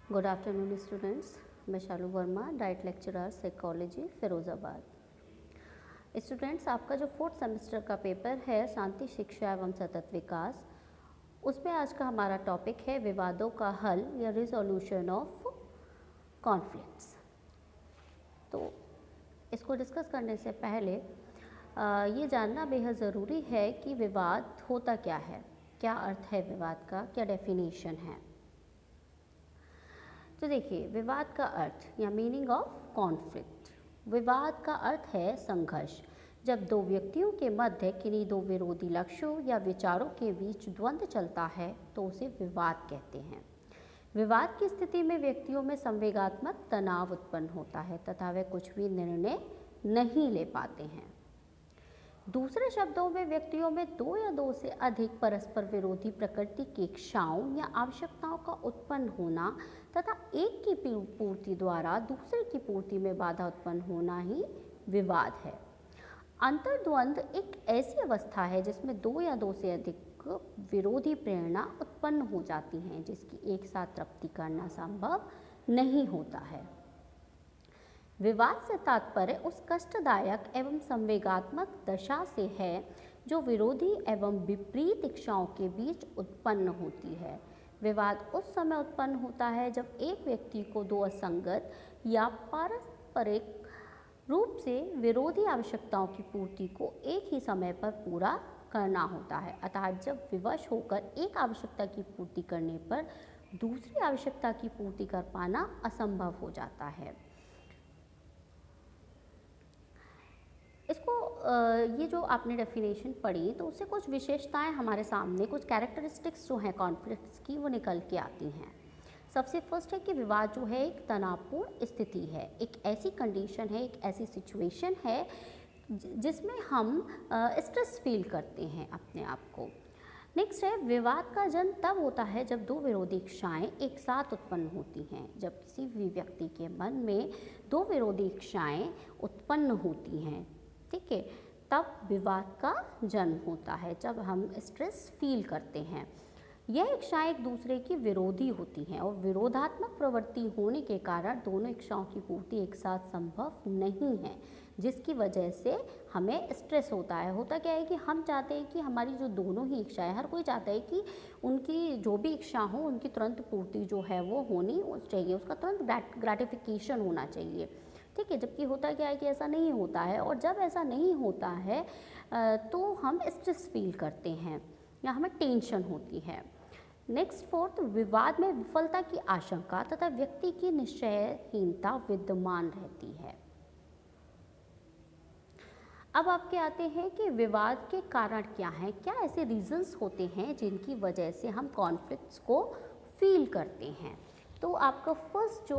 Good afternoon students. मैं Shalu Verma, DIET lecturer psychology Firozabad. Students, आपका जो 4th सेमेस्टर का पेपर है शांति शिक्षा एवं सतत विकास, उसमें आज का हमारा टॉपिक है विवादों का हल या रिजोल्यूशन ऑफ कॉन्फ्लिक्ट्स। तो इसको डिस्कस करने से पहले ये जानना बेहद ज़रूरी है कि विवाद होता क्या है, क्या अर्थ है विवाद का, क्या डेफिनेशन है। तो देखिए, विवाद का अर्थ या मीनिंग ऑफ कॉन्फ्लिक्ट। विवाद का अर्थ है संघर्ष। जब दो व्यक्तियों के मध्य किन्हीं दो विरोधी लक्ष्यों या विचारों के बीच द्वंद्व चलता है तो उसे विवाद कहते हैं। विवाद की स्थिति में व्यक्तियों में संवेगात्मक तनाव उत्पन्न होता है तथा वे कुछ भी निर्णय नहीं ले पाते हैं। दूसरे शब्दों में व्यक्तियों में दो या दो से अधिक परस्पर विरोधी प्रकृति की इच्छाओं या आवश्यकताओं का उत्पन्न होना तथा एक की पूर्ति द्वारा दूसरे की पूर्ति में बाधा उत्पन्न होना ही विवाद है। अंतर्द्वंद एक ऐसी अवस्था है जिसमें दो या दो से अधिक विरोधी प्रेरणा उत्पन्न हो जाती हैं जिसकी एक साथ तृप्ति करना संभव नहीं होता है। विवाद से तात्पर्य उस कष्टदायक एवं संवेगात्मक दशा से है जो विरोधी एवं विपरीत इच्छाओं के बीच उत्पन्न होती है। विवाद उस समय उत्पन्न होता है जब एक व्यक्ति को दो असंगत या पारस्परिक रूप से विरोधी आवश्यकताओं की पूर्ति को एक ही समय पर पूरा करना होता है। अतः जब विवश होकर एक आवश्यकता की पूर्ति करने पर दूसरी आवश्यकता की पूर्ति कर पाना असंभव हो जाता है। इसको ये जो आपने डेफिनेशन पढ़ी तो उससे कुछ विशेषताएं हमारे सामने, कुछ कैरेक्टरिस्टिक्स जो हैं कॉन्फ्लिक्ट्स की वो निकल के आती हैं। सबसे फर्स्ट है कि विवाद जो है एक तनावपूर्ण स्थिति है, एक ऐसी कंडीशन है, एक ऐसी सिचुएशन है जिसमें हम स्ट्रेस फील करते हैं अपने आप को। नेक्स्ट है, विवाद का जन्म तब होता है जब दो विरोधी इच्छाएं एक साथ उत्पन्न होती हैं। जब किसी भी व्यक्ति के मन में दो विरोधी इच्छाएं उत्पन्न होती हैं, ठीक है, तब विवाद का जन्म होता है। जब हम स्ट्रेस फील करते हैं, यह इच्छाएं एक दूसरे की विरोधी होती हैं और विरोधात्मक प्रवृत्ति होने के कारण दोनों इच्छाओं की पूर्ति एक साथ संभव नहीं है, जिसकी वजह से हमें स्ट्रेस होता है। होता क्या है कि हम चाहते हैं कि हमारी जो दोनों ही इच्छाएं, हर कोई चाहता है कि उनकी जो भी इच्छा हो उनकी तुरंत पूर्ति जो है वो होनी चाहिए, उसका तुरंत ग्रेटिफिकेशन होना चाहिए, ठीक है। जबकि होता क्या है कि ऐसा नहीं होता है, और जब ऐसा नहीं होता है तो हम स्ट्रेस फील करते हैं या हमें टेंशन होती है। नेक्स्ट फोर्थ, विवाद में विफलता की आशंका तथा व्यक्ति की निश्चयहीनता विद्यमान रहती है। अब आपके आते हैं कि विवाद के कारण क्या हैं, क्या ऐसे रीजंस होते हैं जिनकी वजह से हम कॉन्फ्लिक्ट्स को फील करते हैं। तो आपका फर्स्ट जो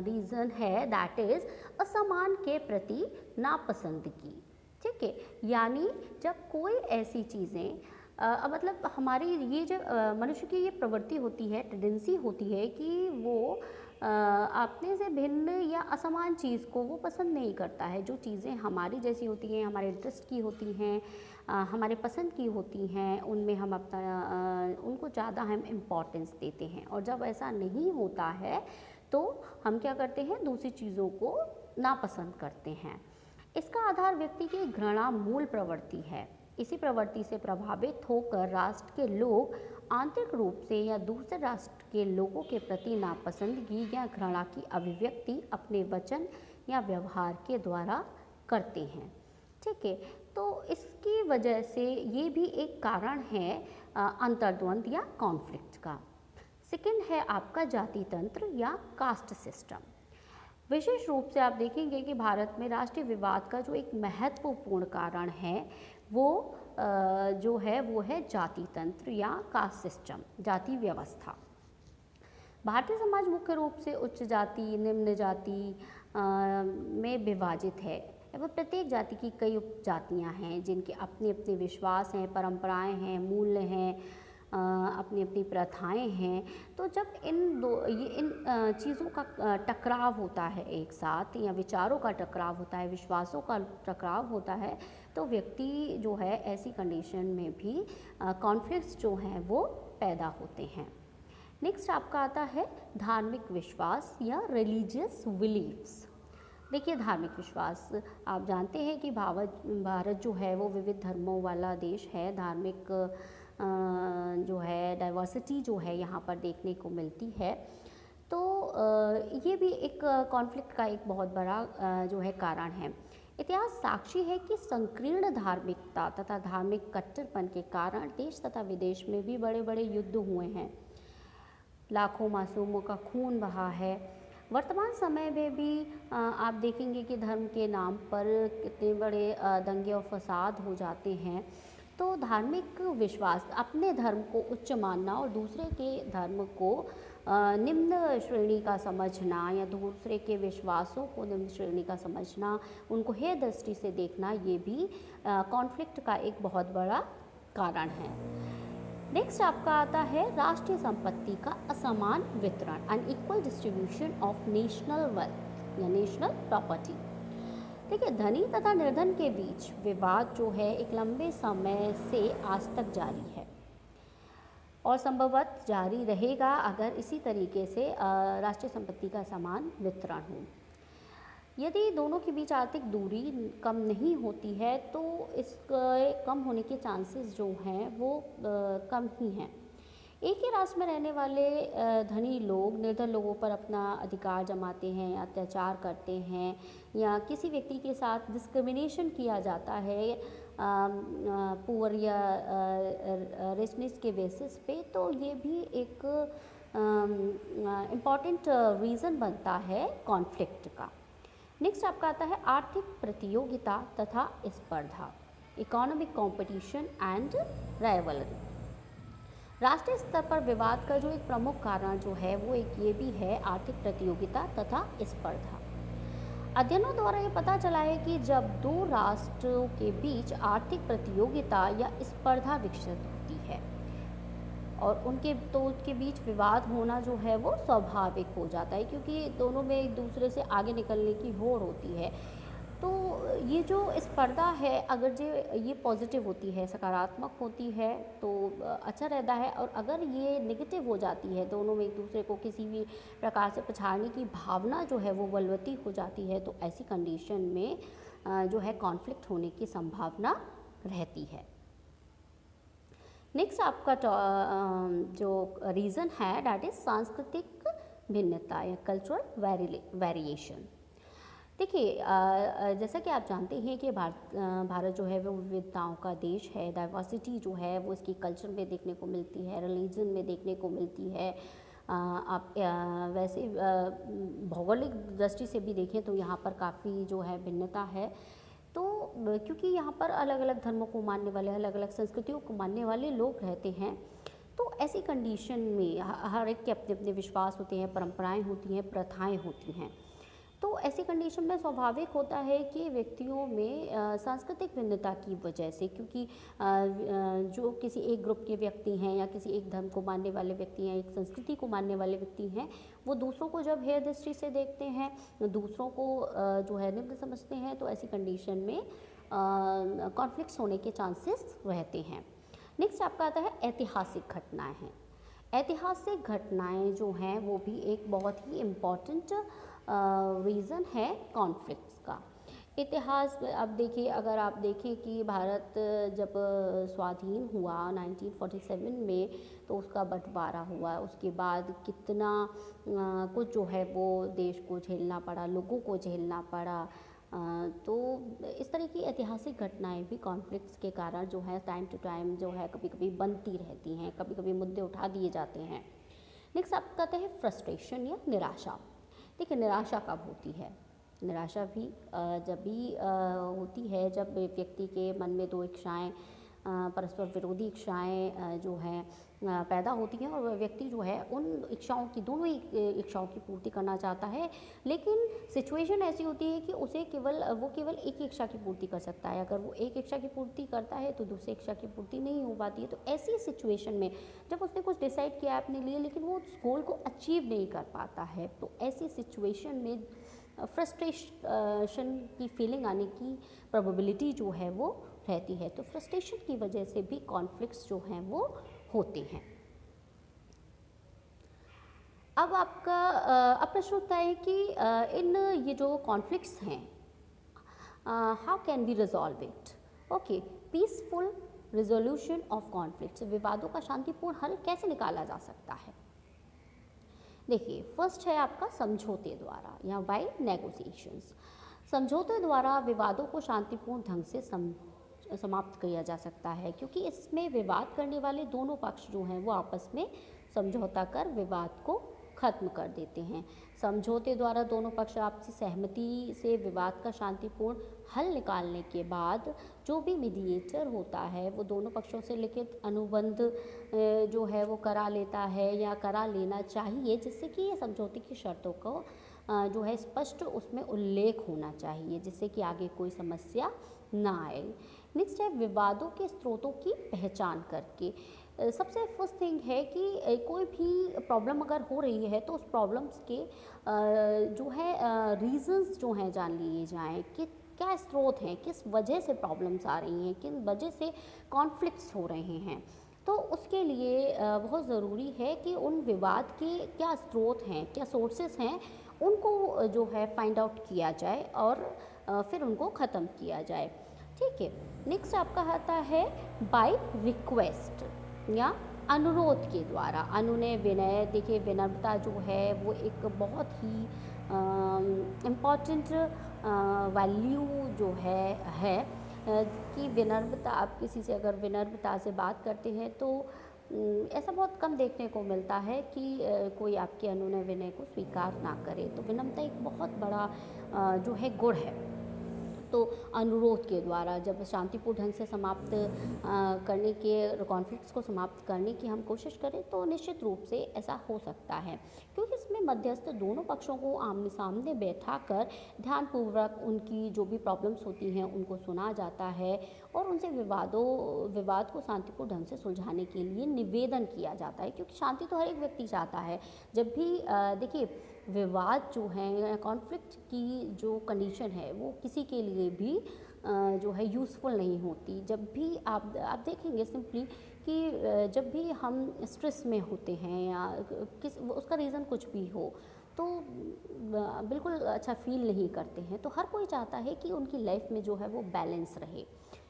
रीज़न है दैट इज़ असमान के प्रति नापसंदगी, ठीक है। यानी जब कोई ऐसी चीज़ें मतलब हमारी ये जो मनुष्य की ये प्रवृत्ति होती है, टेंडेंसी होती है कि वो अपने से भिन्न या असमान चीज़ को वो पसंद नहीं करता है। जो चीज़ें हमारी जैसी होती हैं, हमारे इंटरेस्ट की होती हैं, हमारे पसंद की होती हैं, उनमें हम अपना उनको ज़्यादा हम इम्पोर्टेंस देते हैं। और जब ऐसा नहीं होता है तो हम क्या करते हैं, दूसरी चीज़ों को नापसंद करते हैं। इसका आधार व्यक्ति की घृणा मूल प्रवृत्ति है। इसी प्रवृत्ति से प्रभावित होकर राष्ट्र के लोग आंतरिक रूप से या दूसरे राष्ट्र के लोगों के प्रति नापसंदगी या घृणा की अभिव्यक्ति अपने वचन या व्यवहार के द्वारा करते हैं, ठीक है। तो इसकी वजह से ये भी एक कारण है अंतर्द्वंद या कॉन्फ्लिक्ट का। सेकंड है आपका जाति तंत्र या कास्ट सिस्टम। विशेष रूप से आप देखेंगे कि भारत में राष्ट्रीय विवाद का जो एक महत्वपूर्ण कारण है वो जो है वो है जाति तंत्र या कास्ट सिस्टम, जाति व्यवस्था। भारतीय समाज मुख्य रूप से उच्च जाति, निम्न जाति में विभाजित है एवं प्रत्येक जाति की कई उपजातियां हैं जिनके अपने अपने विश्वास हैं, परंपराएं हैं, मूल्य हैं, अपनी अपनी प्रथाएं हैं। तो जब इन चीज़ों का टकराव होता है एक साथ, या विचारों का टकराव होता है, विश्वासों का टकराव होता है, तो व्यक्ति जो है ऐसी कंडीशन में भी कॉन्फ्लिक्ट्स जो हैं वो पैदा होते हैं। नेक्स्ट आपका आता है धार्मिक विश्वास या रिलीजियस बिलीफ्स। देखिए, धार्मिक विश्वास, आप जानते हैं कि भारत जो है वो विविध धर्मों वाला देश है। धार्मिक जो है डाइवर्सिटी जो है यहाँ पर देखने को मिलती है। तो ये भी एक कॉन्फ्लिक्ट का एक बहुत बड़ा जो है कारण है। इतिहास साक्षी है कि संकीर्ण धार्मिकता तथा धार्मिक कट्टरपन के कारण देश तथा विदेश में भी बड़े बड़े युद्ध हुए हैं, लाखों मासूमों का खून बहा है। वर्तमान समय में भी आप देखेंगे कि धर्म के नाम पर कितने बड़े दंगे और फसाद हो जाते हैं। तो धार्मिक विश्वास, अपने धर्म को उच्च मानना और दूसरे के धर्म को निम्न श्रेणी का समझना या दूसरे के विश्वासों को निम्न श्रेणी का समझना, उनको हेय दृष्टि से देखना, ये भी कॉन्फ्लिक्ट का एक बहुत बड़ा कारण है। नेक्स्ट आपका आता है राष्ट्रीय संपत्ति का असमान वितरण, unequal distribution of national wealth या नेशनल प्रॉपर्टी। देखिए, धनी तथा निर्धन के बीच विवाद जो है एक लंबे समय से आज तक जारी है और संभवतः जारी रहेगा अगर इसी तरीके से राष्ट्रीय संपत्ति का समान वितरण हो। यदि दोनों के बीच आर्थिक दूरी कम नहीं होती है तो इसके कम होने के चांसेस जो हैं वो कम ही हैं। एक ही राष्ट्र में रहने वाले धनी लोग निर्धन लोगों पर अपना अधिकार जमाते हैं, अत्याचार करते हैं या किसी व्यक्ति के साथ डिस्क्रिमिनेशन किया जाता है पुअर या रिचनेस के बेसिस पे, तो ये भी एक इम्पॉर्टेंट रीज़न बनता है कॉन्फ्लिक्ट का। नेक्स्ट आपका आता है आर्थिक प्रतियोगिता तथा स्पर्धा, इकोनॉमिक कंपटीशन एंड राइवलरी। राष्ट्रीय स्तर पर विवाद का जो एक प्रमुख कारण जो है वो एक ये भी है आर्थिक प्रतियोगिता तथा स्पर्धा। अध्ययनों द्वारा ये पता चला है कि जब दो राष्ट्रों के बीच आर्थिक प्रतियोगिता या स्पर्धा विकसित होती है और उसके बीच विवाद होना जो है वो स्वाभाविक हो जाता है, क्योंकि दोनों में एक दूसरे से आगे निकलने की होड़ होती है। तो ये जो स्पर्धा है अगर जो ये पॉजिटिव होती है, सकारात्मक होती है तो अच्छा रहता है, और अगर ये नेगेटिव हो जाती है, दोनों में एक दूसरे को किसी भी प्रकार से पछाड़ने की भावना जो है वो बलवती हो जाती है, तो ऐसी कंडीशन में जो है कॉन्फ्लिक्ट होने की संभावना रहती है। नेक्स्ट आपका जो रीज़न है डैट इज़ सांस्कृतिक भिन्नता या कल्चरल वेरिएशन। देखिए, जैसा कि आप जानते हैं कि भारत जो है वो विविधताओं का देश है। डाइवर्सिटी जो है वो इसकी कल्चर में देखने को मिलती है, रिलीजन में देखने को मिलती है। आप वैसे भौगोलिक दृष्टि से भी देखें तो यहाँ पर काफ़ी जो है भिन्नता है। तो क्योंकि यहाँ पर अलग अलग धर्मों को मानने वाले, अलग अलग संस्कृतियों को मानने वाले लोग रहते हैं, तो ऐसी कंडीशन में हर एक के अपने अपने विश्वास होते हैं, परंपराएं होती हैं, प्रथाएं होती हैं। तो ऐसी कंडीशन में स्वाभाविक होता है कि व्यक्तियों में सांस्कृतिक भिन्नता की वजह से, क्योंकि जो किसी एक ग्रुप के व्यक्ति हैं या किसी एक धर्म को मानने वाले व्यक्ति हैं, एक संस्कृति को मानने वाले व्यक्ति हैं, वो दूसरों को जब हेय दृष्टि से देखते हैं, दूसरों को जो है निम्न समझते हैं, तो ऐसी कंडीशन में कॉन्फ्लिक्ट्स होने के चांसेस रहते हैं। नेक्स्ट आपका आता है ऐतिहासिक घटनाएँ हैं। ऐतिहासिक घटनाएँ जो हैं वो भी एक बहुत ही इम्पॉर्टेंट रीज़न है कॉन्फ्लिक्ट्स का। इतिहास में अब देखिए, अगर आप देखें कि भारत जब स्वाधीन हुआ 1947 में, तो उसका बंटवारा हुआ, उसके बाद कितना कुछ जो है वो देश को झेलना पड़ा, लोगों को झेलना पड़ा। तो इस तरह की ऐतिहासिक घटनाएं भी कॉन्फ्लिक्ट्स के कारण जो है टाइम टू टाइम जो है कभी कभी बनती रहती हैं, कभी कभी मुद्दे उठा दिए जाते हैं। नेक्स्ट आप कहते हैं फ्रस्ट्रेशन या निराशा। देखिए, निराशा कब होती है? निराशा भी जब भी होती है जब व्यक्ति के मन में दो इच्छाएं, परस्पर विरोधी इच्छाएं जो हैं पैदा होती हैं, और वह व्यक्ति जो है उन इच्छाओं की, दोनों ही इच्छाओं की पूर्ति करना चाहता है, लेकिन सिचुएशन ऐसी होती है कि उसे वो केवल एक ही इच्छा की पूर्ति कर सकता है। अगर वो एक इच्छा की पूर्ति करता है तो दूसरी इच्छा की पूर्ति नहीं हो पाती है। तो ऐसी सिचुएशन में जब उसने कुछ डिसाइड किया अपने लिए, लेकिन वो उस गोल को अचीव नहीं कर पाता है, तो ऐसी सिचुएशन में फ्रस्ट्रेशन की फीलिंग आने की प्रोबेबिलिटी जो है वो रहती है। तो फ्रस्ट्रेशन की वजह से भी कॉन्फ्लिक्ट्स जो हैं वो होते हैं। अब आपका अब प्रश्न उठता है कि इन ये जो कॉन्फ्लिक्ट्स हैं, how can we resolve it? Okay, peaceful resolution of conflicts, विवादों का शांतिपूर्ण हल कैसे निकाला जा सकता है? देखिए, फर्स्ट है आपका समझौते द्वारा या बाय नेगोशिएशंस। समझौते द्वारा विवादों को शांतिपूर्ण ढंग से समाप्त किया जा सकता है, क्योंकि इसमें विवाद करने वाले दोनों पक्ष जो हैं वो आपस में समझौता कर विवाद को खत्म कर देते हैं। समझौते द्वारा दोनों पक्ष आपसी सहमति से विवाद का शांतिपूर्ण हल निकालने के बाद जो भी मीडिएटर होता है वो दोनों पक्षों से लिखित अनुबंध जो है वो करा लेता है या करा लेना चाहिए, जिससे कि ये समझौते की शर्तों को जो है स्पष्ट उसमें उल्लेख होना चाहिए, जिससे कि आगे कोई समस्या ना आए। नेक्स्ट है विवादों के स्रोतों की पहचान करके। सबसे फर्स्ट थिंग है कि कोई भी प्रॉब्लम अगर हो रही है तो उस प्रॉब्लम्स के जो है रीजंस जो हैं जान लिए जाएं कि क्या स्रोत हैं, किस वजह से प्रॉब्लम्स आ रही हैं, किन वजह से कॉन्फ्लिक्ट्स हो रहे हैं। तो उसके लिए बहुत ज़रूरी है कि उन विवाद के क्या स्रोत हैं, क्या सोर्सेस हैं, उनको जो है फाइंड आउट किया जाए और फिर उनको ख़त्म किया जाए। ठीक है, नेक्स्ट आपका आता है बाय रिक्वेस्ट या अनुरोध के द्वारा। अनुनय विनय, देखिए विनम्रता जो है वो एक बहुत ही इम्पॉर्टेंट वैल्यू जो है कि विनम्रता, आप किसी से अगर विनम्रता से बात करते हैं तो ऐसा बहुत कम देखने को मिलता है कि कोई आपके अनुनय विनय को स्वीकार ना करे। तो विनम्रता एक बहुत बड़ा जो है गुण है। तो अनुरोध के द्वारा जब शांतिपूर्ण ढंग से समाप्त करने के कॉन्फ्लिक्ट्स को समाप्त करने की हम कोशिश करें तो निश्चित रूप से ऐसा हो सकता है, क्योंकि इसमें मध्यस्थ दोनों पक्षों को आमने सामने बैठा कर ध्यानपूर्वक उनकी जो भी प्रॉब्लम्स होती हैं उनको सुना जाता है और उनसे विवाद को शांतिपूर्ण ढंग से सुलझाने के लिए निवेदन किया जाता है, क्योंकि शांति तो हर एक व्यक्ति चाहता है। जब भी देखिए विवाद जो है, कॉन्फ्लिक्ट की जो कंडीशन है वो किसी के लिए भी जो है यूज़फुल नहीं होती। जब भी आप देखेंगे सिंपली कि जब भी हम स्ट्रेस में होते हैं या उसका रीज़न कुछ भी हो तो बिल्कुल अच्छा फील नहीं करते हैं। तो हर कोई चाहता है कि उनकी लाइफ में जो है वो बैलेंस रहे।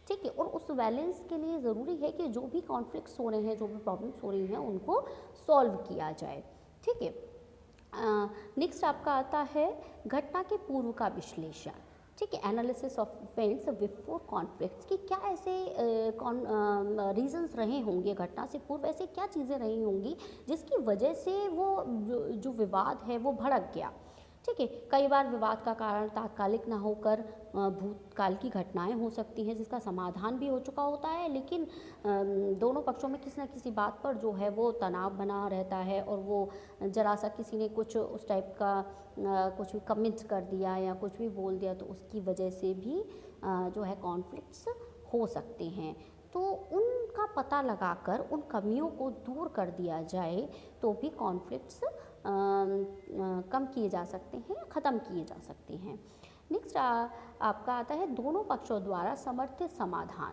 ठीक है, और उस बैलेंस के लिए ज़रूरी है कि जो भी कॉन्फ्लिक्ट्स हो रहे हैं, जो भी प्रॉब्लम्स हो रही हैं, उनको सॉल्व किया जाए। ठीक है, नेक्स्ट आपका आता है घटना के पूर्व का विश्लेषण। ठीक है, analysis of events before conflicts, कि क्या ऐसे रीजंस रहे होंगे घटना से पूर्व, ऐसे क्या चीज़ें रही होंगी जिसकी वजह से वो जो विवाद है वो भड़क गया। ठीक है, कई बार विवाद का कारण तात्कालिक ना होकर भूतकाल की घटनाएं हो सकती हैं जिसका समाधान भी हो चुका होता है, लेकिन दोनों पक्षों में किसी न किसी बात पर जो है वो तनाव बना रहता है और वो जरा सा किसी ने कुछ उस टाइप का कुछ भी कमेंट कर दिया या कुछ भी बोल दिया तो उसकी वजह से भी जो है कॉन्फ्लिक्ट्स हो सकते हैं। तो उनका पता लगाकर उन कमियों को दूर कर दिया जाए तो भी कॉन्फ्लिक्ट्स कम किए जा सकते हैं, ख़त्म किए जा सकते हैं। नेक्स्ट आपका आता है दोनों पक्षों द्वारा समर्थित समाधान।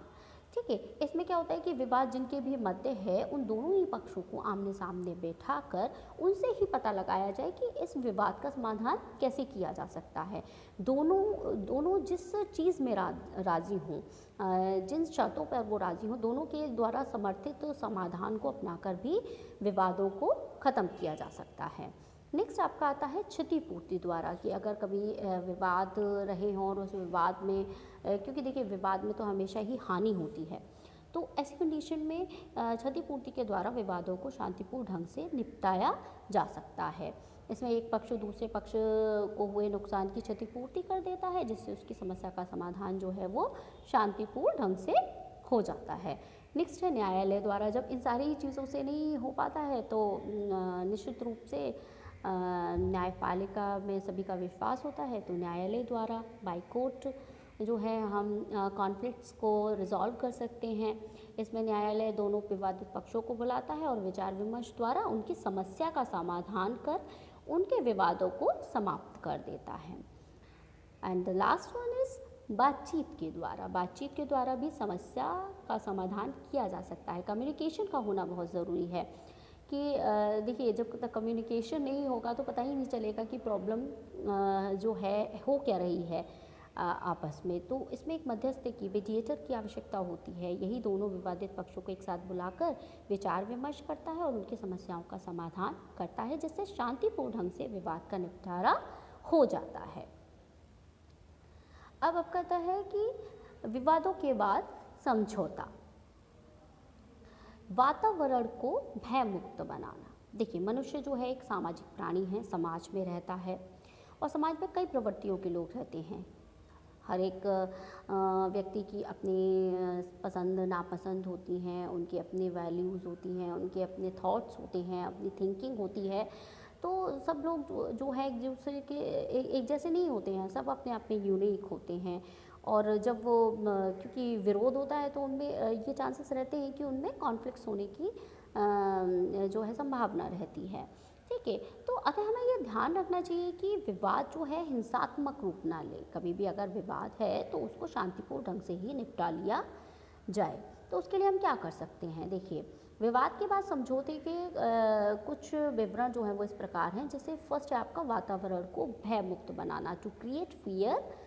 ठीक है, इसमें क्या होता है कि विवाद जिनके भी मध्य है उन दोनों ही पक्षों को आमने सामने बैठा कर उनसे ही पता लगाया जाए कि इस विवाद का समाधान कैसे किया जा सकता है। दोनों जिस चीज़ में राज़ी हों, जिन शर्तों पर वो राज़ी हों, दोनों के द्वारा समर्थित समाधान को अपनाकर भी विवादों को ख़त्म किया जा सकता है। नेक्स्ट आपका आता है क्षतिपूर्ति द्वारा, कि अगर कभी विवाद रहे हों और उस विवाद में क्योंकि देखिए विवाद में तो हमेशा ही हानि होती है, तो ऐसी कंडीशन में क्षतिपूर्ति के द्वारा विवादों को शांतिपूर्ण ढंग से निपटाया जा सकता है। इसमें एक पक्ष दूसरे पक्ष को हुए नुकसान की क्षतिपूर्ति कर देता है, जिससे उसकी समस्या का समाधान जो है वो शांतिपूर्ण ढंग से हो जाता है। नेक्स्ट है न्यायालय द्वारा, जब इन सारी चीज़ों से नहीं हो पाता है तो निश्चित रूप से न्यायपालिका में सभी का विश्वास होता है, तो न्यायालय द्वारा बाय कोर्ट जो है हम कॉन्फ्लिक्ट्स को रिजॉल्व कर सकते हैं। इसमें न्यायालय दोनों विवादित पक्षों को बुलाता है और विचार विमर्श द्वारा उनकी समस्या का समाधान कर उनके विवादों को समाप्त कर देता है। And the last one is बातचीत के द्वारा भी समस्या का समाधान किया जा सकता है। कम्युनिकेशन का होना बहुत ज़रूरी है क्योंकि देखिए जब तक कम्युनिकेशन नहीं होगा तो पता ही नहीं चलेगा कि प्रॉब्लम जो है हो क्या रही है आपस में। तो इसमें एक मध्यस्थ की मीडिएटर की आवश्यकता होती है। यही दोनों विवादित पक्षों को एक साथ बुलाकर विचार विमर्श करता है और उनकी समस्याओं का समाधान करता है, जिससे शांतिपूर्ण ढंग से विवाद का निपटारा हो जाता है। अब कहता है कि विवादों के बाद समझौता, वातावरण को भय मुक्त बनाना। देखिए मनुष्य जो है एक सामाजिक प्राणी है, समाज में रहता है और समाज में कई प्रवृत्तियों के लोग रहते हैं। हर एक व्यक्ति की अपनी पसंद नापसंद होती हैं, उनकी अपनी वैल्यूज़ होती हैं, उनके अपने थॉट्स होते हैं, अपनी थिंकिंग होती है। तो सब लोग जो है एक दूसरे के एक जैसे नहीं होते हैं, सब अपने अपने यूनिक होते हैं। और जब वो क्योंकि विरोध होता है तो उनमें ये चांसेस रहते हैं कि उनमें कॉन्फ्लिक्ट्स होने की जो है संभावना रहती है। ठीक है, तो अतः हमें ये ध्यान रखना चाहिए कि विवाद जो है हिंसात्मक रूप ना ले। कभी भी अगर विवाद है तो उसको शांतिपूर्ण ढंग से ही निपटा लिया जाए। तो उसके लिए हम क्या कर सकते हैं? देखिए विवाद के बाद समझौते के कुछ विवरण जो हैं वो इस प्रकार हैं। जैसे फर्स्ट है आपका वातावरण को भय मुक्त बनाना, to create fear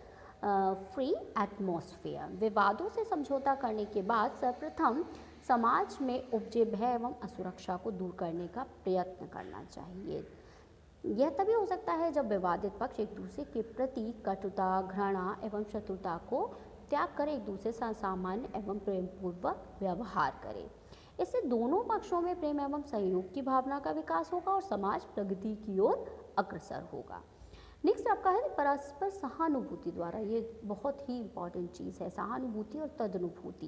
free atmosphere. विवादों से समझौता करने के बाद सर्वप्रथम समाज में उपजे भय एवं असुरक्षा को दूर करने का प्रयत्न करना चाहिए। यह तभी हो सकता है जब विवादित पक्ष एक दूसरे के प्रति कटुता, घृणा एवं शत्रुता को त्याग कर एक दूसरे से सामान्य एवं प्रेमपूर्वक व्यवहार करें। इससे दोनों पक्षों में प्रेम एवं सहयोग की भावना का विकास होगा और समाज प्रगति की ओर अग्रसर होगा। नेक्स्ट आपका है परस्पर सहानुभूति द्वारा। ये बहुत ही इम्पॉर्टेंट चीज़ है, सहानुभूति और तदनुभूति,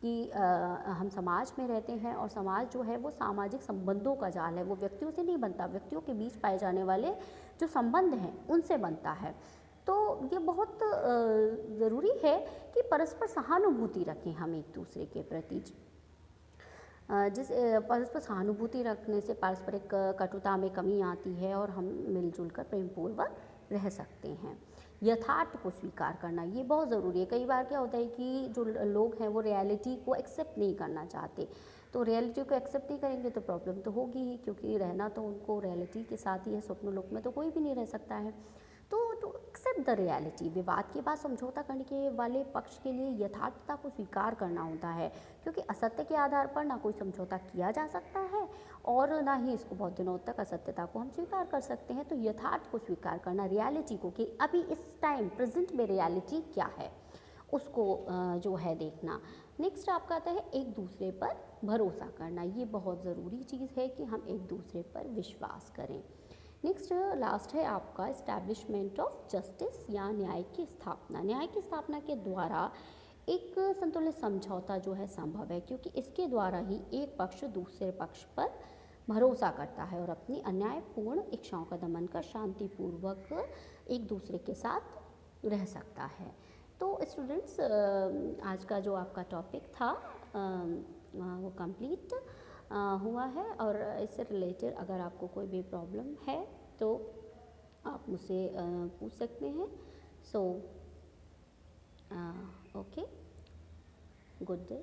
कि हम समाज में रहते हैं और समाज जो है वो सामाजिक संबंधों का जाल है। वो व्यक्तियों से नहीं बनता, व्यक्तियों के बीच पाए जाने वाले जो संबंध हैं उनसे बनता है। तो ये बहुत ज़रूरी है कि परस्पर सहानुभूति रखें हम एक दूसरे के प्रति। जिस परस्पर सहानुभूति रखने से पारस्परिक कटुता में कमी आती है और हम मिलजुल कर प्रेमपूर्वक रह सकते हैं। यथार्थ को स्वीकार करना ये बहुत ज़रूरी है। कई बार क्या होता है कि जो लोग हैं वो रियलिटी को एक्सेप्ट नहीं करना चाहते। तो रियलिटी को एक्सेप्ट नहीं करेंगे तो प्रॉब्लम तो होगी ही, क्योंकि रहना तो उनको रियलिटी के साथ ही है। स्वप्न लोक में तो कोई भी नहीं रह सकता है। तो टू एक्सेप्ट द रियलिटी, विवाद के बाद समझौता करने के वाले पक्ष के लिए यथार्थता को स्वीकार करना होता है, क्योंकि असत्य के आधार पर ना कोई समझौता किया जा सकता है और ना ही इसको बहुत दिनों तक असत्यता को हम स्वीकार कर सकते हैं। तो यथार्थ को स्वीकार करना, रियलिटी को, कि अभी इस टाइम प्रेजेंट में रियलिटी क्या है उसको जो है देखना। नेक्स्ट आपका आता है एक दूसरे पर भरोसा करना। ये बहुत ज़रूरी चीज़ है कि हम एक दूसरे पर विश्वास करें। नेक्स्ट लास्ट है आपका एस्टैब्लिशमेंट ऑफ जस्टिस या न्याय की स्थापना। न्याय की स्थापना के द्वारा एक संतुलित समझौता जो है संभव है, क्योंकि इसके द्वारा ही एक पक्ष दूसरे पक्ष पर भरोसा करता है और अपनी अन्यायपूर्ण इच्छाओं का दमन कर शांतिपूर्वक एक दूसरे के साथ रह सकता है। तो स्टूडेंट्स आज का जो आपका टॉपिक था वो कंप्लीट हुआ है और इससे रिलेटेड अगर आपको कोई भी प्रॉब्लम है तो आप मुझसे पूछ सकते हैं। So okay, good day.